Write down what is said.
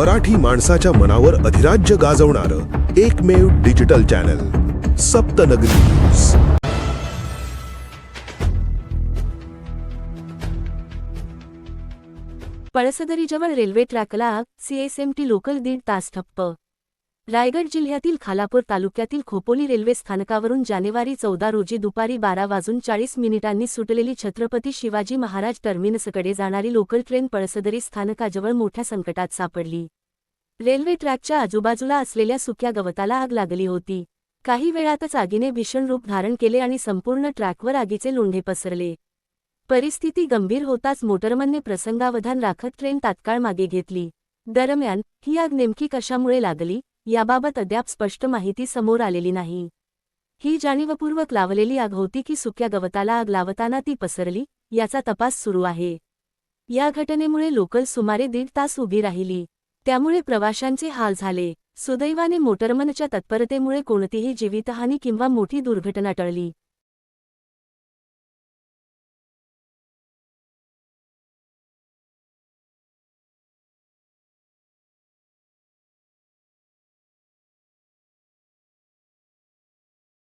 मराठी माणसाच्या मनावर अधिराज्य गाजवणारं एकमेव डिजिटल चॅनल सप्तनगरी न्यूज। पळसदरीजवळ रेल्वे ट्रॅकला आग, सीएसएमटी लोकल 1.5 तास ठप्प। रायगड जिल्ह्यातील खालापूर तालुक्यातील खोपोली रेल्वे स्थानकावरून जानेवारी 14 रोजी दुपारी 12:40 सुटलेली छत्रपती शिवाजी महाराज टर्मिनसकडे जाणारी लोकल ट्रेन पळसदरी स्थानकाजवळ मोठ्या संकटात सापडली। रेल्वे ट्रॅकच्या आजूबाजूला असलेल्या सुक्या गवताला आग लागली होती। काही वेळातच आगीने भीषण रूप धारण केले आणि संपूर्ण ट्रॅकवर आगीचे लोंढे पसरले। परिस्थिती गंभीर होताच मोटरमनने प्रसंगावधान राखत ट्रेन तात्काळ मागे घेतली। दरम्यान ही आग नेमकी कशामुळे लागली याबाबत अद्याप स्पष्ट माहिती समोर आलेली नाही। ही जाणीवपूर्वक लावलेली आग होती की सुक्या गवताला आग लावताना ती पसरली याचा तपास सुरू आहे। या घटनेमुळे लोकल सुमारे 1.5 तास उभी राहिली, त्यामुळे प्रवाशांचे हाल झाले। सुदैवाने मोटरमनच्या तत्परतेमुळे कोणतीही जीवितहानी किंवा मोठी दुर्घटना टळली।